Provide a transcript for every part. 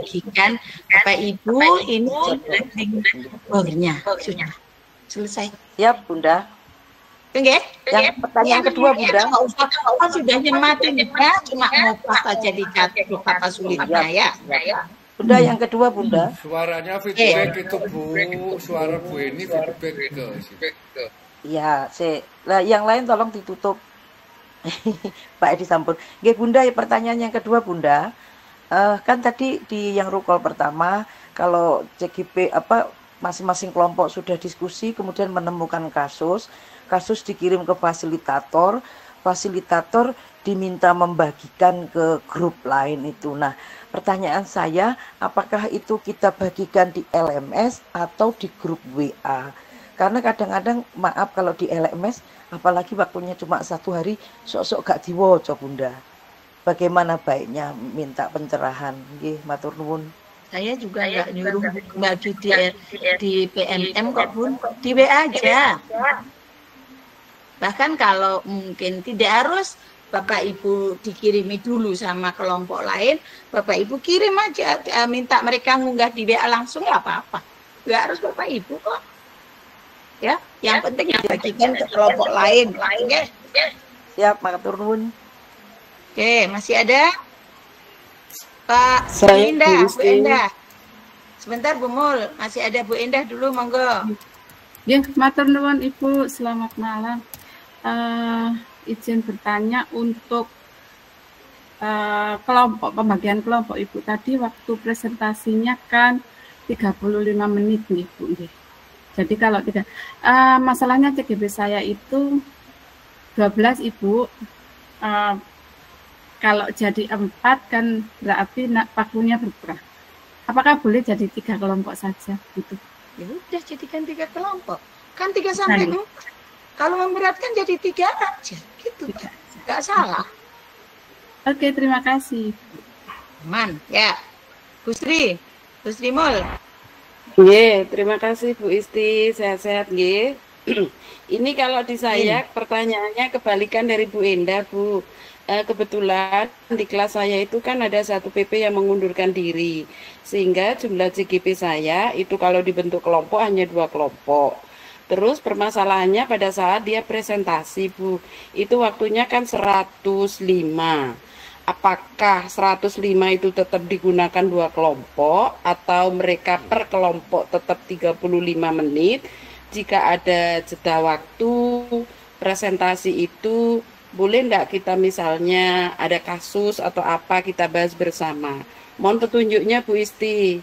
bagikan Bapak Ibu ini bornya sudah selesai. Siap, Bunda. Oke. Yang pertanyaan kedua, Bunda. Kan sudah nyematin ya, cuma ngopas aja di catat kata sulitnya ya. Bunda, yang kedua, Bunda. Suaranya feedback itu Bu, suara Bu ini feedback ke. Iya, yang lain tolong ditutup. Pak Edi Sampun. Nggih, Bunda, pertanyaan yang kedua, Bunda. Kan tadi di yang rukol pertama, kalau CGP masing-masing kelompok sudah diskusi, kemudian menemukan kasus dikirim ke fasilitator diminta membagikan ke grup lain itu. Nah, pertanyaan saya, apakah itu kita bagikan di LMS atau di grup WA? Karena kadang-kadang, maaf kalau di LMS, apalagi waktunya cuma 1 hari, sok-sok gak diwoco, Bunda. Bagaimana baiknya minta pencerahan? Nggih, matur nuwun. Saya juga nggak nyuruh bagi di PMM kok, Bun. Di WA aja. Bahkan kalau mungkin tidak harus Bapak Ibu dikirimi dulu sama kelompok lain, Bapak Ibu kirim aja, minta mereka ngunggah di WA langsung, nggak apa-apa. Nggak harus Bapak Ibu kok. Ya, yang penting bagikan ke kelompok lain. Oke. Siap, matur nuwun. Oke, masih ada Pak Bu Endah, Bu Endah. Sebentar Bu Mul, masih ada Bu Endah dulu, monggo. Ya, matur nuwun Ibu, selamat malam. Izin bertanya untuk pembagian kelompok Ibu tadi waktu presentasinya kan 35 menit nih Bu. Jadi kalau tidak, masalahnya CGB saya itu 12 Ibu, kalau jadi 4 kan berarti pakunya berkurang. Apakah boleh jadi 3 kelompok saja gitu? Ya udah jadikan 3 kelompok, kan 3 sampai 4. Kalau memberatkan jadi 3 aja, gitu. Nggak salah. Oke, terima kasih. Aman, ya. Bu Sri Mul. Nggih, terima kasih Bu Isti, sehat-sehat nggih. Ini kalau di saya pertanyaannya kebalikan dari Bu Endah, Bu. Kebetulan di kelas saya itu kan ada 1 PP yang mengundurkan diri, sehingga jumlah CGP saya itu kalau dibentuk kelompok hanya 2 kelompok. Terus permasalahannya pada saat dia presentasi, Bu, itu waktunya kan 105. Apakah 105 itu tetap digunakan 2 kelompok atau mereka per kelompok tetap 35 menit? Jika ada jeda waktu presentasi itu, boleh enggak kita misalnya ada kasus atau apa kita bahas bersama? Mohon petunjuknya Bu Isti.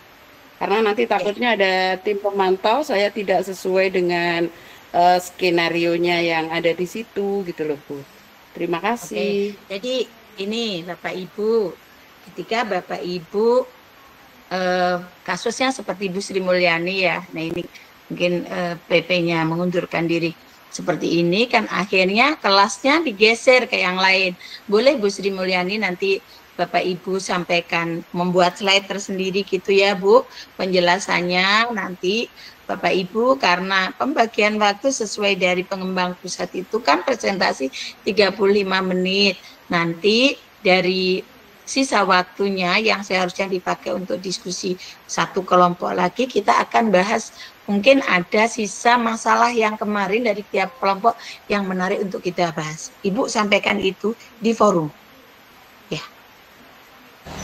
Karena nanti takutnya ada tim pemantau, saya tidak sesuai dengan skenarionya yang ada di situ gitu loh Bu. Terima kasih. Oke. Jadi ini Bapak Ibu, ketika Bapak Ibu kasusnya seperti Bu Sri Mulyani ya, nah ini mungkin PP-nya mengundurkan diri seperti ini kan, akhirnya kelasnya digeser ke yang lain. Boleh Bu Sri Mulyani nanti Bapak Ibu sampaikan, membuat slide tersendiri gitu ya Bu, penjelasannya nanti Bapak Ibu, karena pembagian waktu sesuai dari pengembang pusat itu kan presentasi 35 menit. Nanti dari sisa waktunya yang seharusnya dipakai untuk diskusi 1 kelompok lagi, kita akan bahas mungkin ada sisa masalah yang kemarin dari tiap kelompok yang menarik untuk kita bahas. Ibu sampaikan itu di forum. Ya.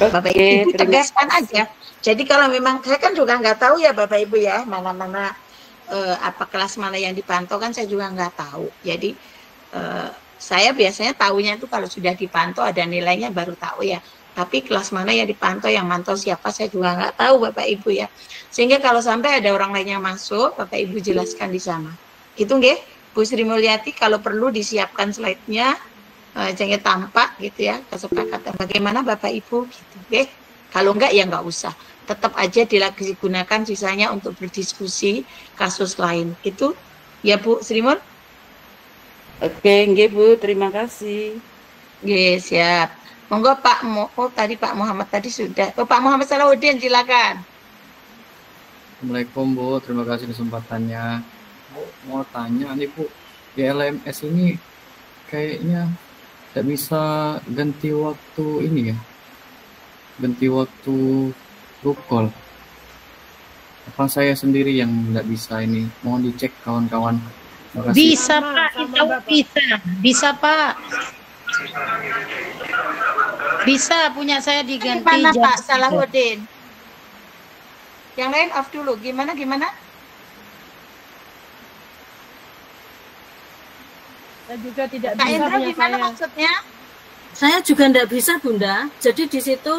Bapak Ibu tegaskan aja. Jadi kalau memang saya kan juga nggak tahu ya Bapak Ibu ya, mana-mana apa kelas mana yang dipantau kan saya juga nggak tahu. Jadi saya biasanya tahunya itu kalau sudah dipantau ada nilainya baru tahu ya. Tapi kelas mana yang dipantau, yang mantau siapa saya juga nggak tahu Bapak Ibu ya. Sehingga kalau sampai ada orang lain yang masuk, Bapak Ibu jelaskan di sana. Itu nggih, Bu Sri Mulyati, kalau perlu disiapkan slide-nya, jangan tampak gitu ya, kesepakatan bagaimana Bapak Ibu gitu nggih. Kalau enggak ya nggak usah. Tetap aja digunakan sisanya untuk berdiskusi kasus lain. Itu ya Bu Sri Mul. Oke, nggih Bu, terima kasih. Nggih, siap. Monggo Pak tadi Pak Muhammad tadi sudah. Pak Muhammad Salahuddin silakan. Assalamualaikum Bu, terima kasih kesempatannya. Bu, mau tanya nih Bu, di LMS ini kayaknya tidak bisa ganti waktu ini ya. Ganti waktu group call. Apa saya sendiri yang nggak bisa ini? Mohon dicek kawan-kawan. Terima kasih. Bisa Pak, itu bisa. Bisa Pak. Bisa, punya saya diganti. Mana jam Pak 3. Salahuddin? Yang lain off dulu. Gimana? Saya juga tidak Kak bisa Indra punya gimana saya. maksudnya? Saya juga tidak bisa, Bunda. Jadi di situ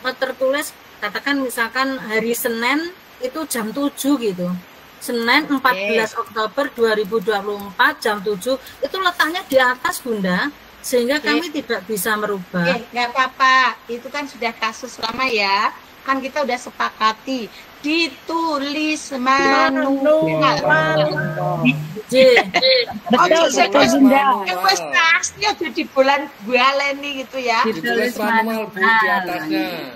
tertulis, katakan misalkan hari Senin itu jam 7 gitu. Senin 14 Oktober 2024 jam 7 itu letaknya di atas, Bunda. Sehingga kami tidak bisa merubah. Nggak apa-apa. Itu kan sudah kasus lama ya. Kan kita udah sepakati. Ditulis manual. Pasti ada di bulan bualeni gitu ya. Ditulis manual Bu di atasnya.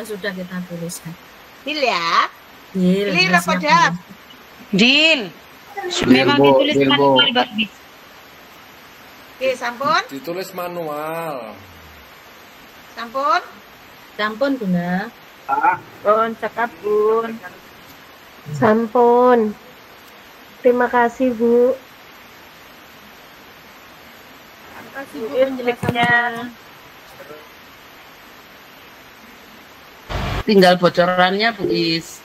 Sudah kita tuliskan. Deal ya. Deal apa siap, dah? Deal. Memang Bu, ditulis deal, Bu. manual bagus. Oke, sampun. Ditulis manual. Sampun. Sampun, Bunda. Pun cakap Bun. Sampun. Terima kasih, Bu. Terima kasih Bu penjelasannya. Tinggal bocorannya Bu Is.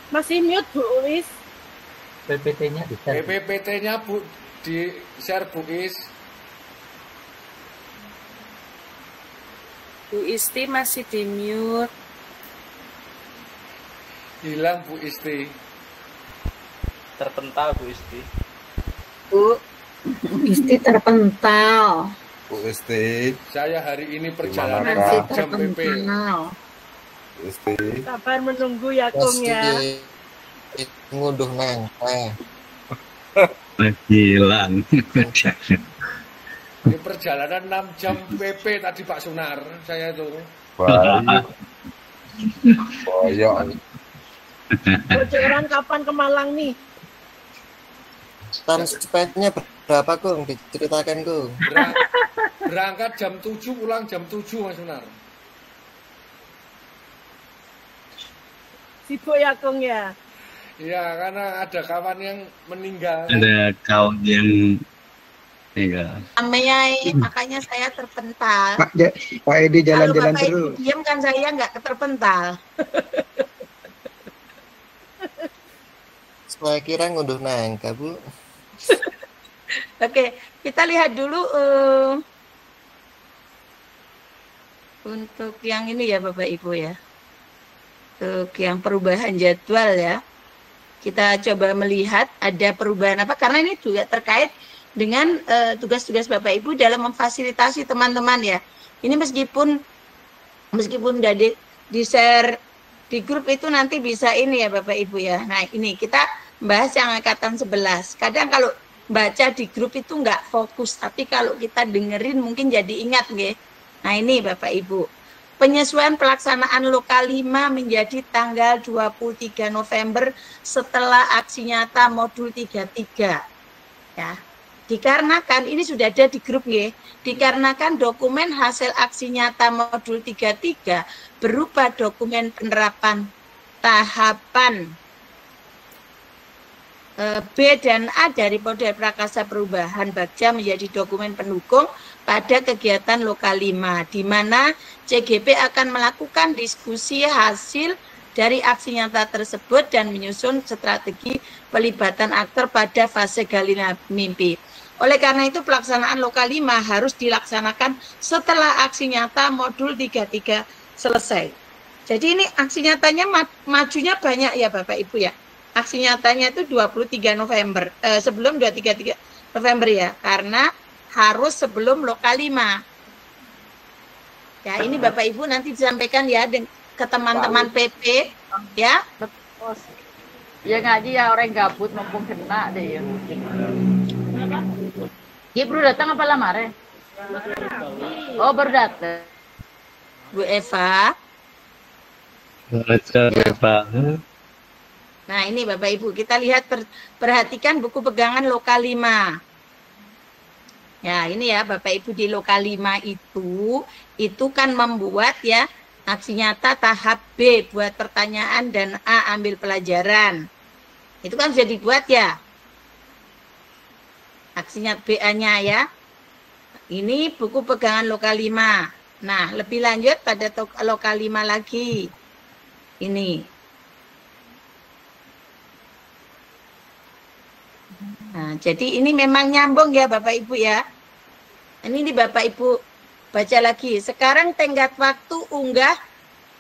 Masih mute Bu Is. PPT-nya di share. PPT-nya Bu di share Bu Is. Bu Isti masih di mute. Hilang Bu Isti. Terpental Bu Isti. Bu Isti terpental. Bu Isti. Saya hari ini perjalanan Masih jam PP. terpental. Bu Isti. Sabar menunggu ya Kung ya. Ngunduh neng. Hilang. Ini perjalanan 6 jam PP tadi Pak Sunar. Saya itu. Baik. Boyok. Bocoran kapan ke Malang nih? Time spend-nya berapa Kung? Diceritakan Kung. Berangkat jam 7, pulang jam 7 Mas Sunar. Sibuk ya Kung ya. Iya, karena ada kawan yang meninggal. Ada kawan yang Makanya saya terpental. Pak Edi jalan-jalan Kalau Bapak terus. Edi diam kan saya nggak terpental. Saya kira ngunduh nangka Bu. Oke, kita lihat dulu untuk yang ini ya Bapak Ibu ya. Untuk yang perubahan jadwal ya. Kita coba melihat ada perubahan apa, karena ini juga terkait dengan tugas-tugas Bapak Ibu dalam memfasilitasi teman-teman ya. Ini meskipun udah di share di grup itu nanti bisa ini ya Bapak Ibu ya. Nah ini kita bahas yang angkatan 11. Kadang kalau baca di grup itu nggak fokus, tapi kalau kita dengerin mungkin jadi ingat nggih. Nah ini Bapak Ibu. Penyesuaian pelaksanaan lokal 5 menjadi tanggal 23 November setelah aksi nyata modul 33. Ya. Dikarenakan ini sudah ada di grup nggih. Dikarenakan dokumen hasil aksi nyata modul 33 berupa dokumen penerapan tahapan B dan A dari model prakarsa perubahan Bagja menjadi dokumen pendukung pada kegiatan lokal 5, di mana CGP akan melakukan diskusi hasil dari aksi nyata tersebut dan menyusun strategi pelibatan aktor pada fase gali mimpi. Oleh karena itu pelaksanaan lokal 5 harus dilaksanakan setelah aksi nyata modul 33 selesai. Jadi ini aksi nyatanya majunya banyak ya Bapak Ibu ya. Aksi nyatanya itu 23 November, sebelum 23 November ya, karena harus sebelum lokal 5. Ya, ini Bapak Ibu nanti disampaikan ya ke teman-teman PP ya. ya ngaji ya orang gabut mumpung kena deh ya. Ya baru datang apa lamar? Oh baru datang. Bu Eva. Nah ini Bapak Ibu, kita lihat perhatikan buku pegangan lokal 5. Ya ini ya Bapak Ibu, di lokal 5 itu kan membuat ya Aksi nyata tahap B, buat pertanyaan, dan A, ambil pelajaran. Itu kan sudah dibuat ya. Aksi nyata BA-nya ya. Ini buku pegangan lokal 5. Nah, lebih lanjut pada lokal 5 lagi. Ini. Nah, jadi ini memang nyambung ya Bapak Ibu ya. Ini Bapak Ibu baca lagi. Sekarang tenggat waktu unggah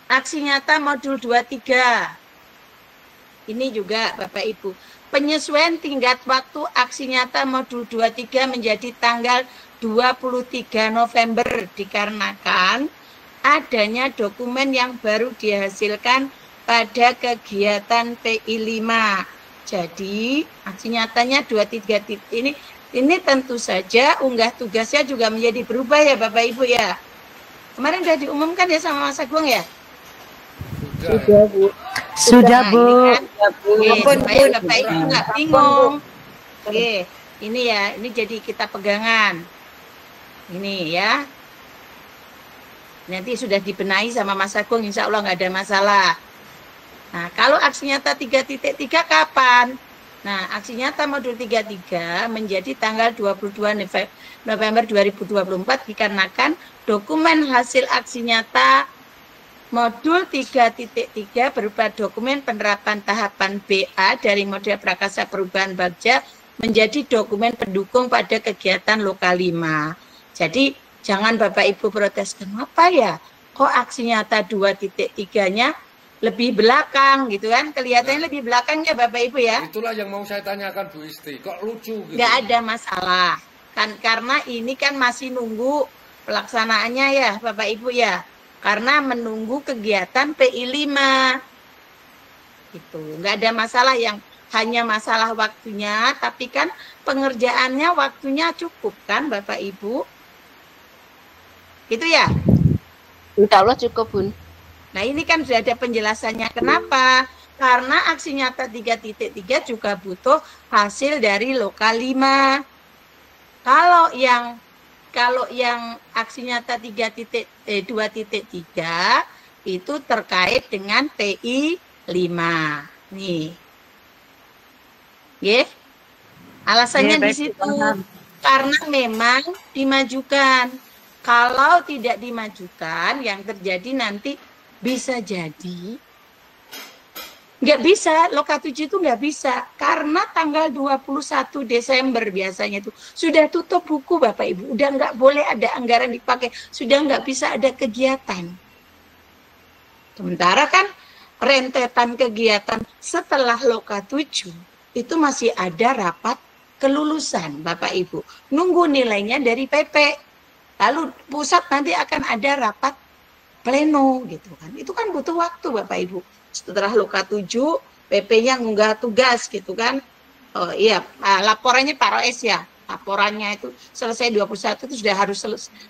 aksi nyata modul 23. Ini juga Bapak Ibu. Penyesuaian tingkat waktu aksi nyata modul 23 menjadi tanggal 23 November dikarenakan adanya dokumen yang baru dihasilkan pada kegiatan PI 5. Jadi aksi nyatanya 23 titik ini tentu saja unggah tugasnya juga menjadi berubah ya Bapak Ibu ya. Kemarin sudah diumumkan ya sama Mas Agung ya? Sudah, Bu. Sudah, Bu. Supaya Bapak Ibu nggak bingung. Oke, ini ya, ini jadi kita pegangan. Ini ya. Nanti sudah dibenahi sama Mas Agung, insya Allah nggak ada masalah. Nah, kalau aksi nyata 3.3 kapan? Nah, aksi nyata modul 33 menjadi tanggal 22 November 2024 dikarenakan dokumen hasil aksi nyata modul 3.3 berupa dokumen penerapan tahapan BA dari model Prakasa Perubahan Bagja menjadi dokumen pendukung pada kegiatan lokal 5. Jadi jangan Bapak Ibu protes, kenapa ya kok aksi nyata 2.3-nya lebih belakang gitu kan, kelihatannya lebih belakang ya Bapak Ibu ya. Itulah yang mau saya tanyakan Bu Isti, kok lucu gitu. Nggak ada masalah kan, karena ini kan masih nunggu pelaksanaannya ya Bapak Ibu ya, karena menunggu kegiatan PI 5 itu nggak ada masalah, yang hanya masalah waktunya, tapi kan pengerjaannya waktunya cukup kan Bapak Ibu. Gitu ya? Insya Allah cukup, Bun. Nah, ini kan sudah ada penjelasannya. Kenapa? Karena aksi nyata 3.3 juga butuh hasil dari lokal 5. Kalau yang aksi nyata 2.3 itu terkait dengan PI 5. Nih. Ya. Alasannya di situ. Karena memang dimajukan. Kalau tidak dimajukan, yang terjadi nanti bisa jadi nggak bisa, loka 7 itu nggak bisa. Karena tanggal 21 Desember biasanya itu sudah tutup buku Bapak Ibu. Udah nggak boleh ada anggaran dipakai. Sudah nggak bisa ada kegiatan. Sementara kan rentetan kegiatan setelah loka 7 itu masih ada rapat kelulusan Bapak Ibu. Nunggu nilainya dari PP. Lalu pusat nanti akan ada rapat pleno gitu kan. Itu kan butuh waktu Bapak Ibu. Setelah loka 7, PP-nya ngunggah tugas gitu kan. Oh iya, laporannya Pak Roes ya. Laporannya itu selesai 21 itu sudah harus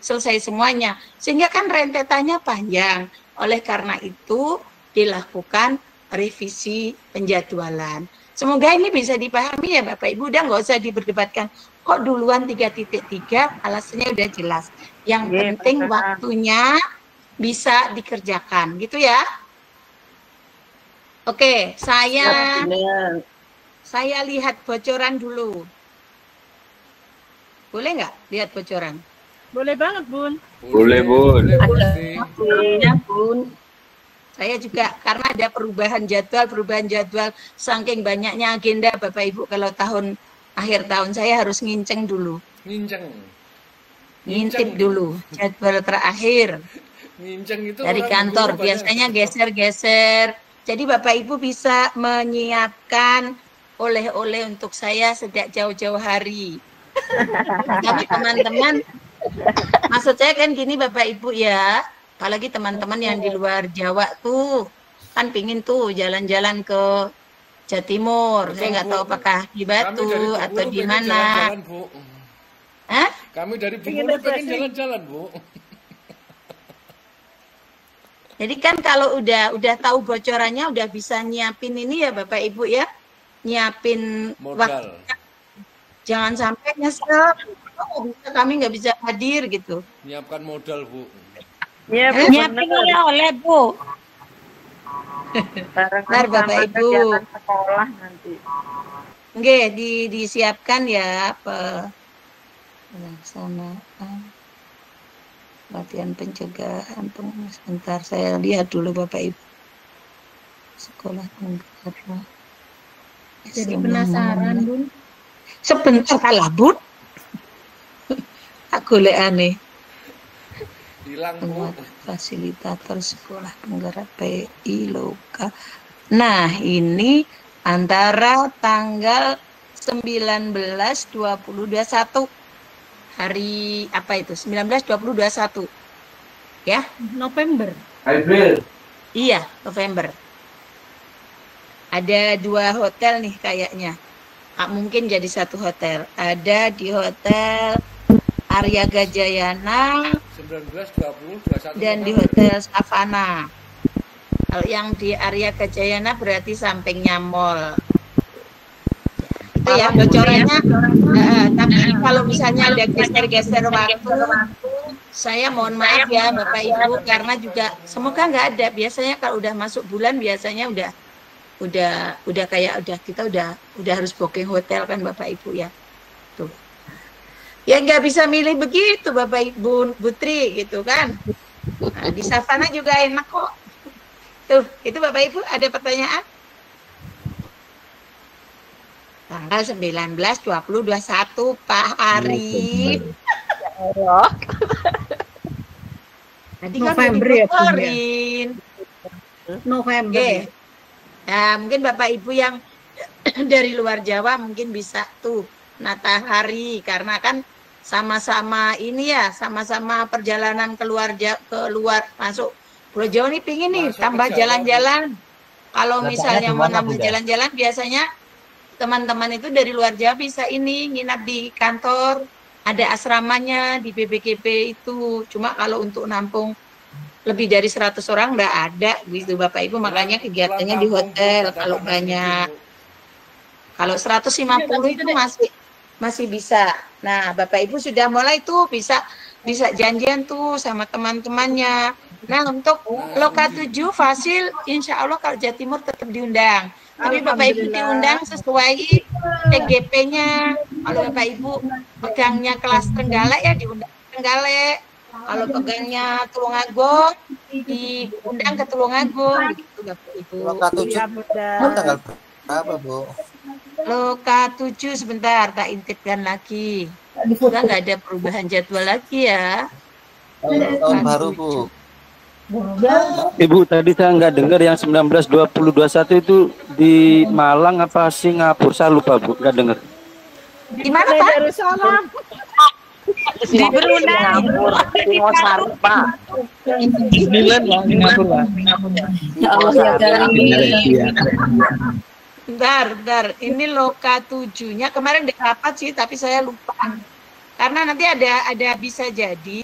selesai semuanya. Sehingga kan rentetannya panjang. Oleh karena itu dilakukan revisi penjadwalan. Semoga ini bisa dipahami ya Bapak Ibu. Udah nggak usah diperdebatkan. Kok duluan 3.3, alasannya udah jelas. Yang penting waktunya bisa dikerjakan, gitu ya. Oke, saya lihat bocoran dulu. Boleh nggak lihat bocoran? Boleh banget, Bun. Boleh, Bun. Ya, Bun. Saya juga, karena ada perubahan jadwal, saking banyaknya agenda Bapak Ibu, kalau akhir tahun saya harus nginceng dulu. Ngintip dulu jadwal terakhir. Nginceng itu dari kantor biasanya geser-geser. Jadi Bapak Ibu bisa menyiapkan oleh-oleh untuk saya sejak jauh-jauh hari. Tapi teman-teman, maksud saya kan gini Bapak Ibu ya, apalagi teman-teman yang di luar Jawa tuh kan pingin tuh jalan-jalan ke Jatimur. Saya nggak tahu apakah di Batu atau di mana. Hah? Kami dari Bengkulu pengen jalan-jalan, Bu. Jadi kan kalau udah tahu bocorannya, udah bisa nyiapin ini ya Bapak Ibu ya, nyiapin modal. Jangan sampai nyesel, kami nggak bisa hadir gitu. Nyiapkan modal, Bu. Iya, Bu. Nyiapin oleh Bu. Benar Bapak Ibu. Kegiatan sekolah nanti. Nggih, disiapkan ya pelaksanaan latihan pencegahan sebentar saya lihat dulu Bapak Ibu. Sekolah negara. Jadi penasaran, Bun. Sebentar kalah, Bun. Aku golek aneh. Hilang, Bu. Fasilitator sekolah penggerak PI Loka. Nah, ini antara tanggal 19, 20, 21. Hari apa itu? 19, 20, 21. Ya? November. April. Iya, November. Ada 2 hotel nih kayaknya. Mungkin jadi 1 hotel. Ada di Hotel Arya Gajayana 19, 20, 21. dan di Hotel Savana. Kalau yang di Arya Gajayana berarti sampingnya mall. Itu ya bocorannya. Tapi kalau misalnya ada geser-geser waktu, saya mohon maaf ya Bapak Ibu karena juga semoga nggak ada. Biasanya kalau udah masuk bulan biasanya udah kayak kita udah harus booking hotel kan Bapak Ibu ya. Tuh. Ya nggak bisa milih begitu Bapak Ibu Putri gitu kan. Nah, di Savana juga enak kok. Tuh, itu Bapak Ibu ada pertanyaan? Tanggal 19, 20, 21 Pak Arif. Ya Allah. Tadi kan November ya, Bu, ya? November. Oke. Nah, mungkin Bapak Ibu yang dari luar Jawa mungkin bisa tuh nata hari karena kan sama-sama ini ya, sama-sama perjalanan keluar masuk Pulau Jawa nih pingin nih tambah jalan-jalan. Kalau misalnya mau nambah jalan-jalan biasanya teman-teman itu dari luar Jawa bisa ini nginap di kantor, ada asramanya di BBKP itu. Cuma kalau untuk nampung lebih dari 100 orang nggak ada gitu Bapak Ibu, makanya kegiatannya di hotel kalau banyak. Kalau 150 itu masih bisa. Nah, Bapak Ibu sudah mulai tuh bisa janjian tuh sama teman-temannya. Nah, untuk Loka 7 Fasil insya Allah kalau Jawa Timur tetap diundang. Tapi Bapak Ibu diundang sesuai TGP-nya. Kalau Bapak Ibu pegangnya kelas Trenggalek ya diundang Trenggalek. Kalau pegangnya Tulungagung diundang ke Tulungagung gitu Bapak Ibu. Loka 7 tanggal berapa, Bu? Loka 7 sebentar tak intipkan lagi. Kita nggak ada perubahan jadwal lagi ya. Tahun baru, Bu. Ibu tadi saya nggak dengar yang 19, 20, 21 itu di Malang apa Singapura, saya lupa Bu, nggak dengar. Di mana Pak? Darussalam. Di Brunei. Singosari Pak. 9 lah Singapura. Ya Allah ya dari Bentar. Ini Loka 7-nya kemarin udah rapat sih, tapi saya lupa. Karena nanti ada bisa jadi